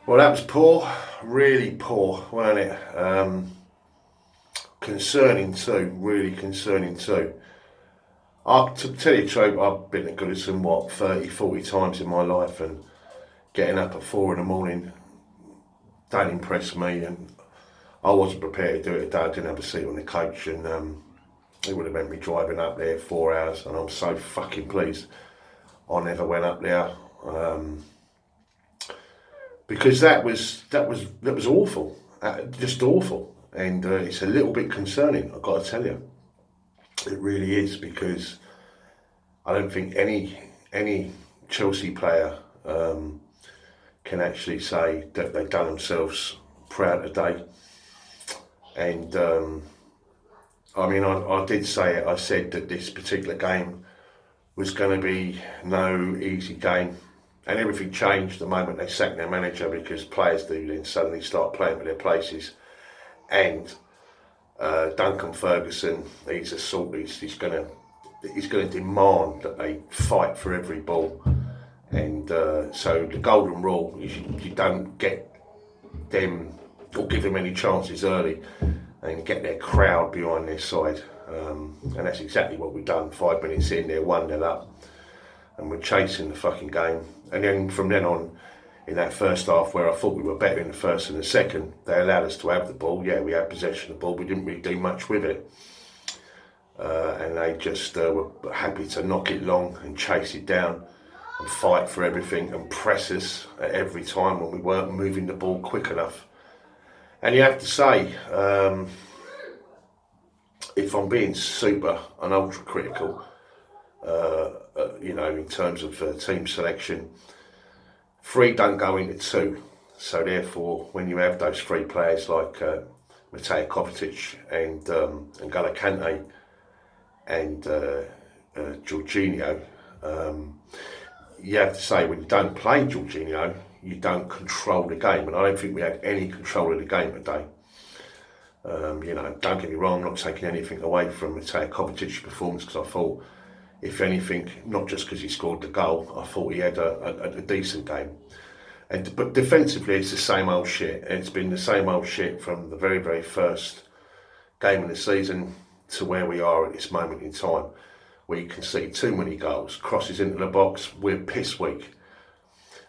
Well, that was poor, really poor, wasn't it? Concerning too, really concerning too. To tell you the truth, I've been at Goodison, 30, 40 times in my life, and getting up at 4 in the morning don't impress me, and I wasn't prepared to do it today. I didn't have a seat on the coach, and it would have meant me driving up there 4 hours, and I'm so fucking pleased I never went up there. Because that was awful, just awful, and it's a little bit concerning. I've got to tell you, it really is, because I don't think any Chelsea player can actually say that they've done themselves proud today. And I mean, I did say it. I said that this particular game was going to be no easy game. And everything changed the moment they sacked their manager, because players do then suddenly start playing for their places. And Duncan Ferguson, he's a sort. He's going to demand that they fight for every ball. And so the golden rule is you don't get them or give them any chances early, and get their crowd behind their side. And that's exactly what we've done. 5 minutes in, they're 1-0 up, and we're chasing the fucking game. And then from then on, in that first half, where I thought we were better in the first and the second, they allowed us to have the ball. Yeah, we had possession of the ball. We didn't really do much with it. And they just were happy to knock it long and chase it down and fight for everything and press us at every time when we weren't moving the ball quick enough. And you have to say, if I'm being super and ultra critical, in terms of team selection, 3 don't go into 2. So therefore, when you have those 3 players like Mateo Kovacic and N'Golo Kante and Jorginho, you have to say, when you don't play Jorginho, you don't control the game. And I don't think we had any control of the game today. Don't get me wrong, I'm not taking anything away from Mateo Kovacic's performance, because I thought, if anything, not just because he scored the goal, I thought he had a decent game. But defensively, it's the same old shit. It's been the same old shit from the very, very first game of the season to where we are at this moment in time. We concede too many goals, crosses into the box, we're piss weak.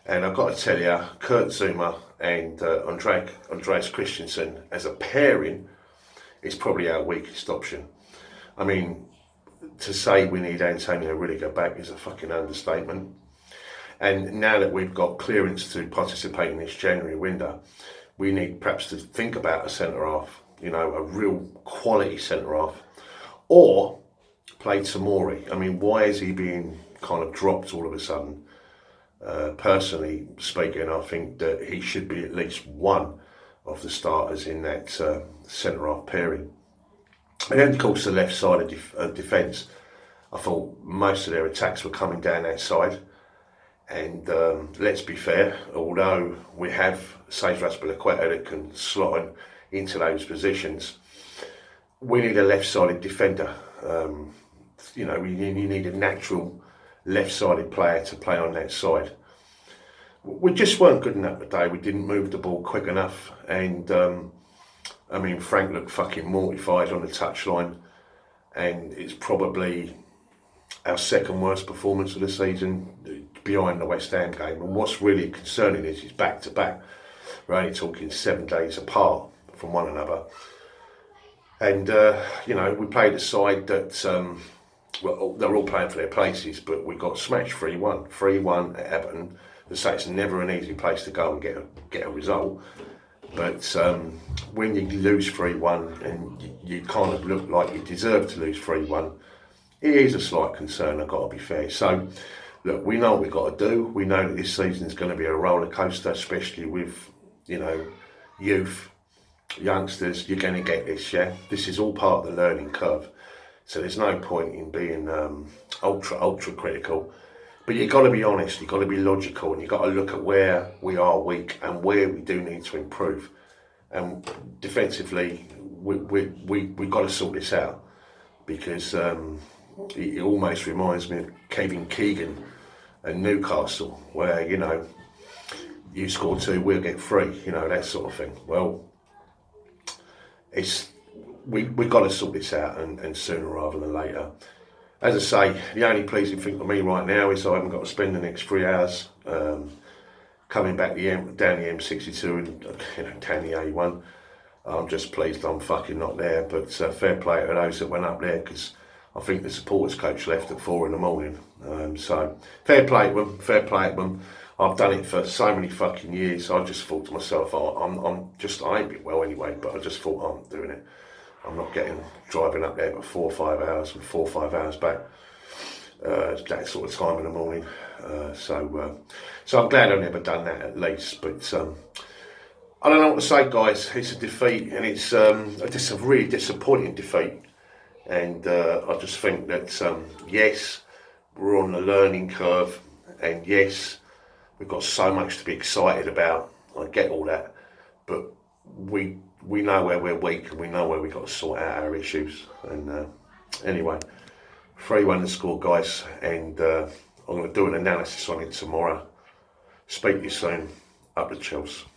And I've got to tell you, Kurt Zouma and Andreas Christensen as a pairing is probably our weakest option. I mean, to say we need Antonio Rudiger back is a fucking understatement. And now that we've got clearance to participate in this January window, we need perhaps to think about a centre-half, a real quality centre-half, or play Tomori. I mean, why is he being kind of dropped all of a sudden? Personally speaking, I think that he should be at least one of the starters in that centre-half pairing. And then, of course, the left side of defence, I thought most of their attacks were coming down that side. And let's be fair, although we have Cesar Azpilicueta that can slot into those positions, we need a left-sided defender. You need a natural left-sided player to play on that side. We just weren't good enough today. We didn't move the ball quick enough, and Frank looked fucking mortified on the touchline, and it's probably our second worst performance of the season, behind the West Ham game. And what's really concerning is he's back-to-back. We're only talking 7 days apart from one another. And, we played a side that, they're all playing for their places, but we got smashed 3-1. 3-1 at Everton. As I say, it's never an easy place to go and get a result. But when you lose 3-1 and you kind of look like you deserve to lose 3-1, it is a slight concern, I've got to be fair. So, look, we know what we've got to do. We know that this season is going to be a roller coaster, especially with, youth, youngsters. You're going to get this, yeah? This is all part of the learning curve. So there's no point in being ultra critical. But you've got to be honest, you've got to be logical, and you've got to look at where we are weak and where we do need to improve. And defensively, we've got to sort this out, because it almost reminds me of Kevin Keegan and Newcastle, where, you score 2, we'll get 3, you know, that sort of thing. Well, we've got to sort this out, and sooner rather than later. As I say, the only pleasing thing for me right now is I haven't got to spend the next 3 hours coming back down the M62 and down the A1. I'm just pleased I'm fucking not there, but fair play to those that went up there, because I think the supporters coach left at 4 in the morning. So fair play to them, fair play to them. I've done it for so many fucking years. I just thought to myself, I ain't been well anyway, but I just thought, I'm doing it. I'm not driving up there for 4 or 5 hours and 4 or 5 hours back. That sort of time in the morning. So I'm glad I've never done that, at least. But I don't know what to say, guys. It's a defeat, and it's a really disappointing defeat. And I just think that yes, we're on the learning curve, and yes, we've got so much to be excited about. I get all that, but we know where we're weak, and we know where we've got to sort out our issues. And anyway, 3-1 the score, guys, and I'm going to do an analysis on it tomorrow. Speak to you soon. Up the Chelsea.